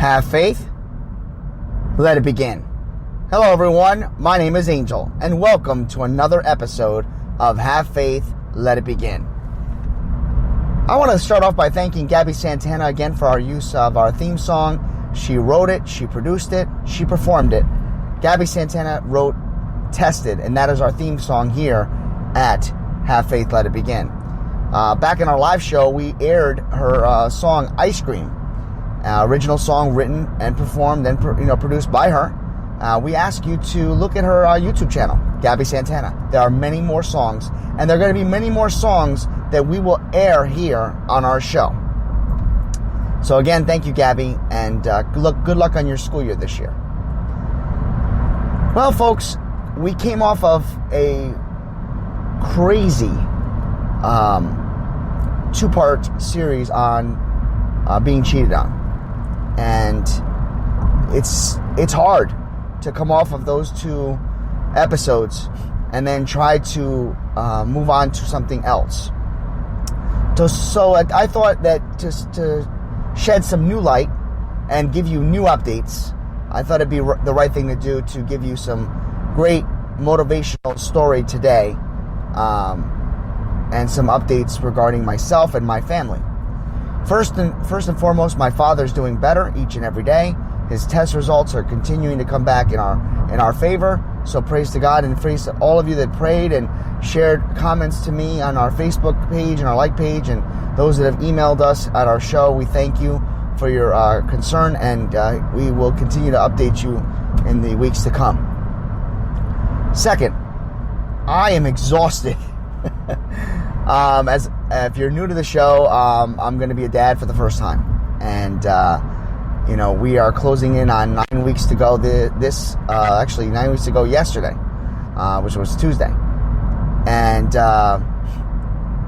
Have faith. Let it begin. Hello everyone, my name is Angel, and welcome to another episode of Have Faith, Let It Begin. I want to start off by thanking GABBIE Santana again for our use of our theme song. She wrote it, she produced it, she performed it. GABBIE Santana wrote Tested, and that is our theme song here at Have Faith, Let It Begin. Back in our live show, we aired her song Ice Cream. Original song written and performed and produced by her. We ask you to look at her YouTube channel, GABBIE Santana. There are many more songs, and there are going to be many more songs that we will air here on our show. So again, thank you, GABBIE, and good luck on your school year this year. Well, folks, we came off of a crazy two-part series on being cheated on. And it's hard to come off of those two episodes and then try to move on to something else. So I thought that just to shed some new light and give you new updates, I thought it'd be the right thing to do to give you some great motivational story today and some updates regarding myself and my family. First and foremost, my father's doing better each and every day. His test results are continuing to come back in our favor. So praise to God, and praise to all of you that prayed and shared comments to me on our Facebook page and our like page, and those that have emailed us at our show. We thank you for your concern, and we will continue to update you in the weeks to come. Second, I am exhausted. If you're new to the show, I'm going to be a dad for the first time, and we are closing in on 9 weeks to go. 9 weeks to go yesterday, which was Tuesday, and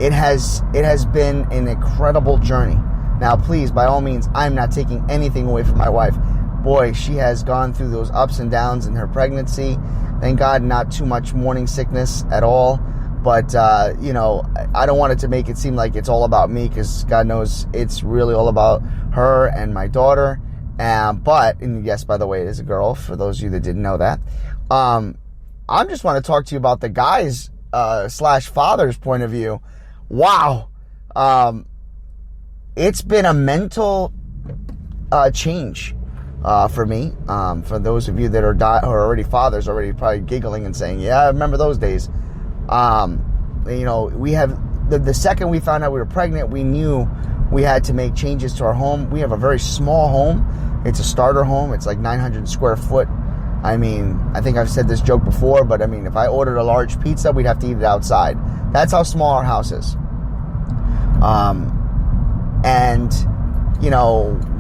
it has been an incredible journey. Now, please, by all means, I'm not taking anything away from my wife. Boy, she has gone through those ups and downs in her pregnancy. Thank God, not too much morning sickness at all. But, I don't want it to make it seem like it's all about me, because God knows it's really all about her and my daughter. And yes, by the way, it is a girl, for those of you that didn't know that. I just want to talk to you about the guys / father's point of view. Wow. It's been a mental change for me. For those of you that are already fathers, already probably giggling and saying, yeah, I remember those days. We have the second we found out we were pregnant, we knew we had to make changes to our home. We have a very small home. It's a starter home. It's like 900 square foot. I mean, I think I've said this joke before, but I mean, if I ordered a large pizza, we'd have to eat it outside. That's how small our house is.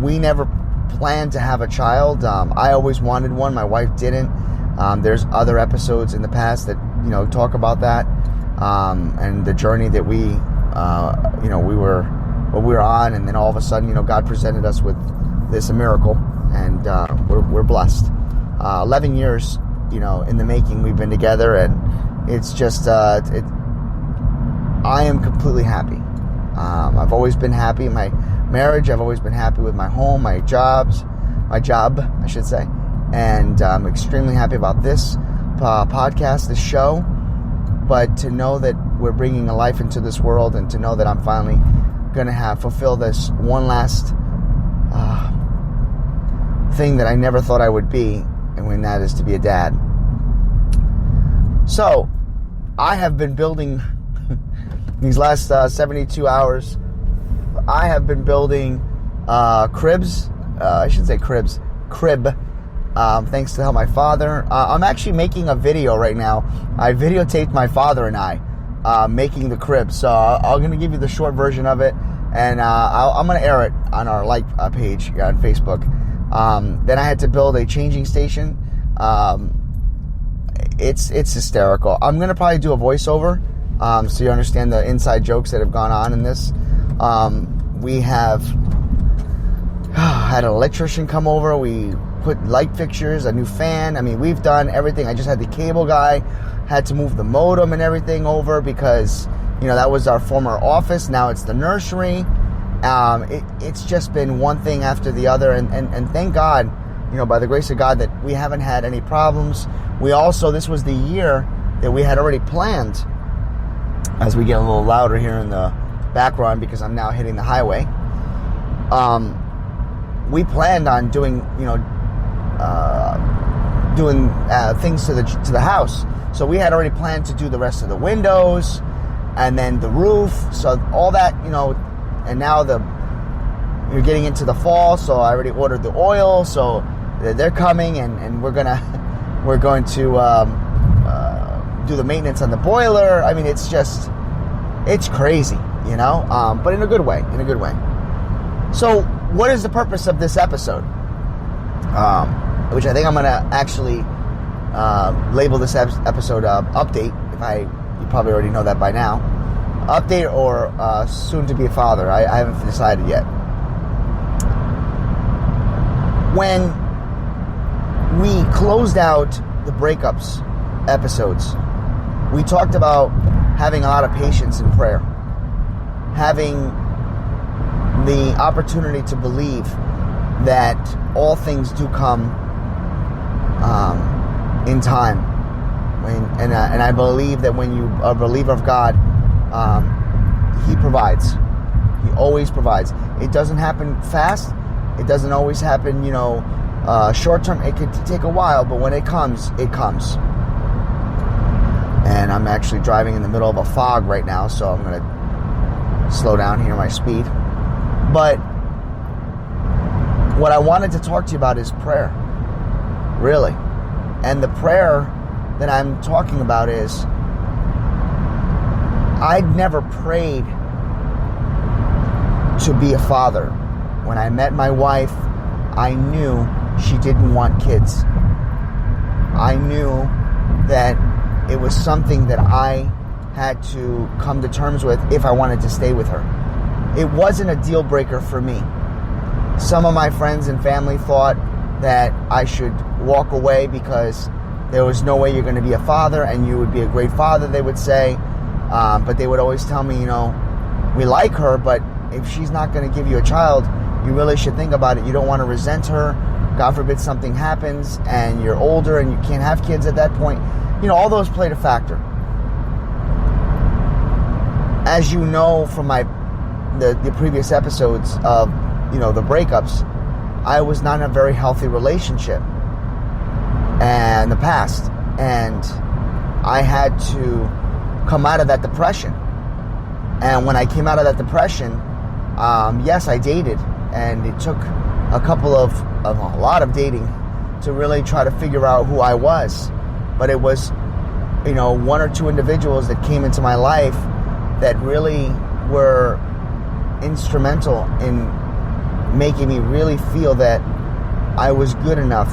We never planned to have a child. I always wanted one. My wife didn't. There's other episodes in the past that talk about that, and the journey that we were on, and then all of a sudden, God presented us with this miracle, and we're blessed. 11 years, in the making, we've been together, and it's just, I am completely happy. I've always been happy in my marriage. I've always been happy with my home, my job, I should say, and I'm extremely happy about this podcast, this show. But to know that we're bringing a life into this world, and to know that I'm finally going to fulfill this one last thing that I never thought I would be, and when that is to be a dad. So I have been building these last 72 hours. I have been building cribs. I should say crib. Thanks to help my father. I'm actually making a video right now. I videotaped my father and I making the crib. So I'm going to give you the short version of it, and I'm going to air it on our like page on Facebook. Then I had to build a changing station. It's hysterical. I'm going to probably do a voiceover so you understand the inside jokes that have gone on in this. We have had an electrician come over. We put light fixtures, a new fan. I mean, we've done everything. I just had the cable guy, had to move the modem and everything over because, that was our former office. Now it's the nursery. It's just been one thing after the other, and thank God, by the grace of God, that we haven't had any problems. This was the year that we had already planned, as we get a little louder here in the background because I'm now hitting the highway. We planned on doing things to the house. So we had already planned to do the rest of the windows and then the roof. So all that, and now you're getting into the fall. So I already ordered the oil. So they're coming, and we're going to do the maintenance on the boiler. I mean, it's crazy, but in a good way. So what is the purpose of this episode? Which I think I'm going to actually label this episode update. You probably already know that by now. Update or soon to be a father. I haven't decided yet. When we closed out the breakups episodes, we talked about having a lot of patience in prayer, having the opportunity to believe that all things do come in time, and I believe that when you are a believer of God, He provides. He always provides. It doesn't happen fast. It doesn't always happen, short term. It could take a while, but when it comes, it comes. And I'm actually driving in the middle of a fog right now, so I'm going to slow down here my speed. But what I wanted to talk to you about is prayer, really. And the prayer that I'm talking about is, I'd never prayed to be a father. When I met my wife, I knew she didn't want kids. I knew that it was something that I had to come to terms with if I wanted to stay with her. It wasn't a deal breaker for me. Some of my friends and family thought that I should walk away because there was no way you're going to be a father, and you would be a great father, they would say. But they would always tell me, we like her, but if she's not going to give you a child, you really should think about it. You don't want to resent her. God forbid something happens and you're older and you can't have kids at that point. All those played a factor. As you know from the previous episodes of, the breakups, I was not in a very healthy relationship in the past. And I had to come out of that depression. And when I came out of that depression, yes, I dated. And it took a lot of dating to really try to figure out who I was. But it was, one or two individuals that came into my life that really were instrumental in making me really feel that I was good enough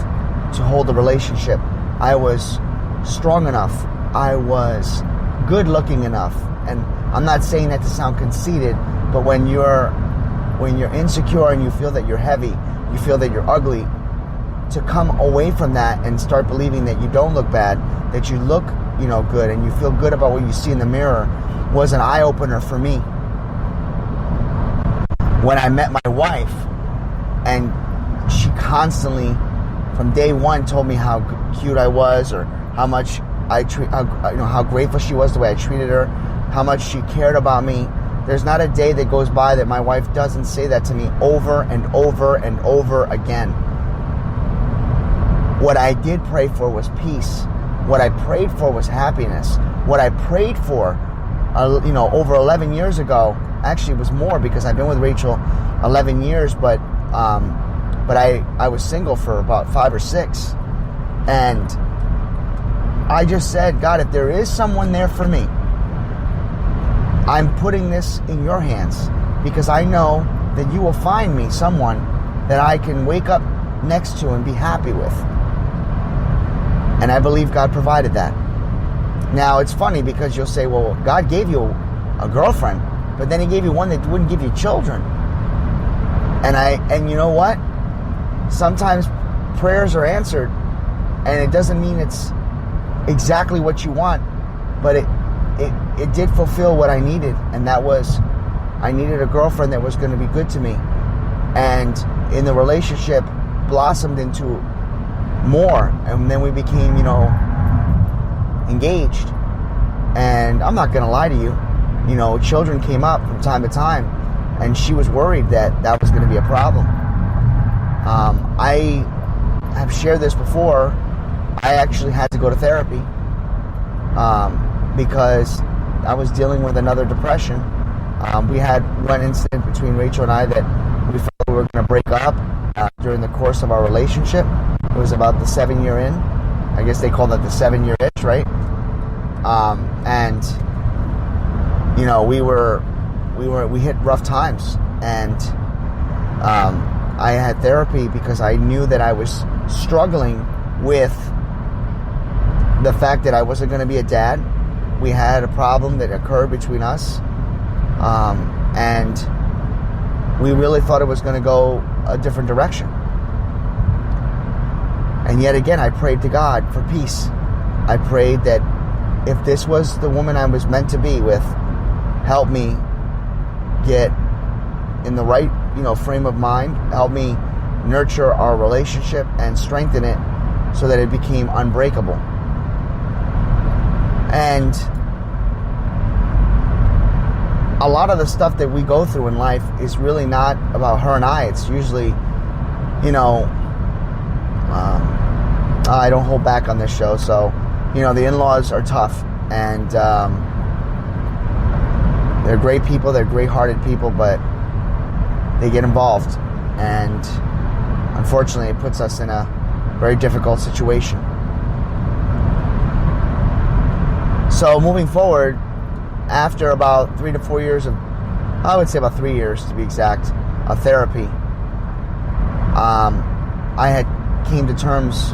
to hold a relationship. I was strong enough. I was good looking enough. And I'm not saying that to sound conceited, but when you're insecure and you feel that you're heavy, you feel that you're ugly, to come away from that and start believing that you don't look bad, that you look, good, and you feel good about what you see in the mirror, was an eye-opener for me. When I met my wife, and she constantly, from day one, told me how cute I was, or how much how grateful she was the way I treated her, how much she cared about me. There's not a day that goes by that my wife doesn't say that to me over and over and over again. What I did pray for was peace. What I prayed for was happiness. What I prayed for, over 11 years ago, actually it was more because I've been with Rachel 11 years, but I was single for about 5 or 6. And I just said, God, if there is someone there for me, I'm putting this in your hands, because I know that you will find me someone that I can wake up next to and be happy with. And I believe God provided that. Now, it's funny because you'll say, well, God gave you a girlfriend, but then He gave you one that wouldn't give you children. And you know what? Sometimes prayers are answered, and it doesn't mean it's exactly what you want, but it did fulfill what I needed, and that was I needed a girlfriend that was going to be good to me. And in the relationship blossomed into more. And then we became, engaged. And I'm not going to lie to you. Children came up from time to time. And she was worried that was going to be a problem. I have shared this before. I actually had to go to therapy because I was dealing with another depression. We had one incident between Rachel and I that we felt we were going to break up during the course of our relationship. It was about the 7-year in. I guess they call that the 7-year itch, right? And we hit rough times, and I had therapy because I knew that I was struggling with the fact that I wasn't going to be a dad. We had a problem that occurred between us, and we really thought it was going to go a different direction. And yet again, I prayed to God for peace. I prayed that if this was the woman I was meant to be with, help me get in the right, frame of mind. Help me nurture our relationship and strengthen it so that it became unbreakable. And a lot of the stuff that we go through in life is really not about her and I. It's usually, I don't hold back on this show. So, the in-laws are tough. And they're great people. They're great-hearted people. But they get involved. And unfortunately, it puts us in a very difficult situation. So moving forward, after about 3 to 4 years of, I would say about 3 years to be exact, of therapy, I had came to terms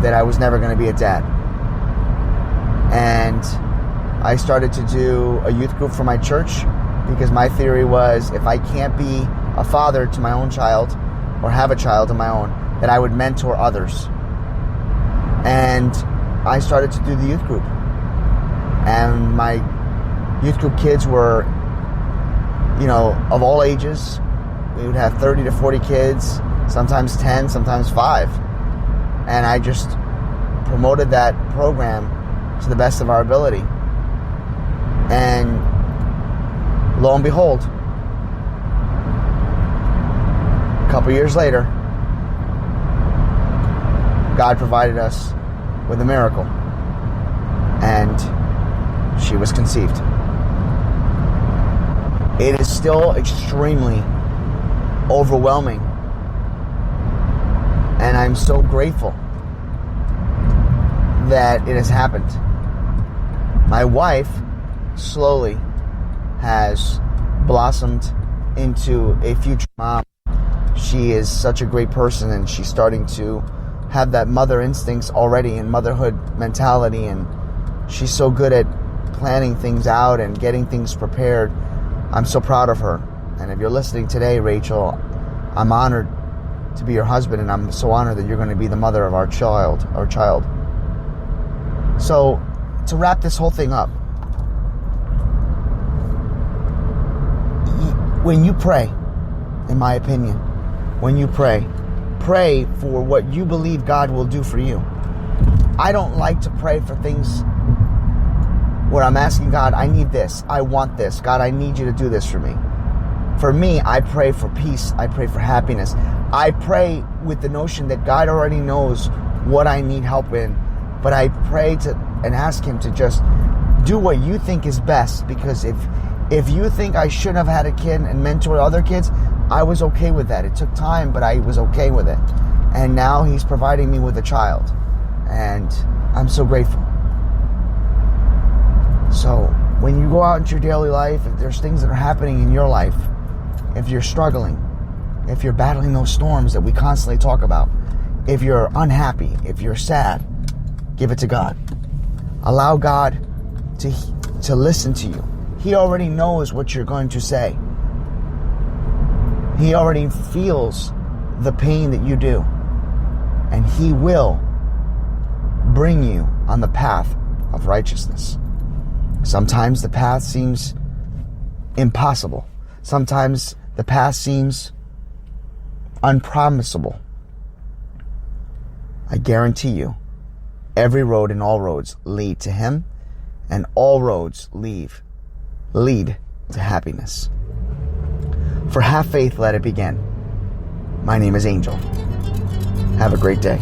that I was never going to be a dad. And I started to do a youth group for my church because my theory was if I can't be a father to my own child or have a child of my own, that I would mentor others. And I started to do the youth group. And my youth group kids were, of all ages. We would have 30 to 40 kids, sometimes 10, sometimes 5. And I just promoted that program to the best of our ability. And lo and behold, a couple years later, God provided us with a miracle. And she was conceived. It is still extremely overwhelming. And I'm so grateful that it has happened. My wife slowly has blossomed into a future mom. She is such a great person, and she's starting to have that mother instincts already and motherhood mentality, and she's so good at planning things out and getting things prepared. I'm so proud of her. And if you're listening today, Rachel, I'm honored to be your husband, and I'm so honored that you're going to be the mother of our child. So, to wrap this whole thing up, when you pray, in my opinion, when you pray for what you believe God will do for you. I don't like to pray for things where I'm asking God, I need this, I want this, God, I need you to do this for me. For me, I pray for peace, I pray for happiness. I pray with the notion that God already knows what I need help in, but I pray and ask Him to just do what you think is best, because if you think I shouldn't have had a kid and mentor other kids, I was okay with that. It took time, but I was okay with it. And now He's providing me with a child. And I'm so grateful. So when you go out into your daily life, if there's things that are happening in your life, if you're struggling, if you're battling those storms that we constantly talk about, if you're unhappy, if you're sad, give it to God. Allow God to listen to you. He already knows what you're going to say. He already feels the pain that you do. And He will bring you on the path of righteousness. Sometimes the path seems impossible. Sometimes the past seems unpromisable. I guarantee you, every road and all roads lead to Him, and all roads lead to happiness. For Have Faith, Let It Begin. My name is Angel. Have a great day.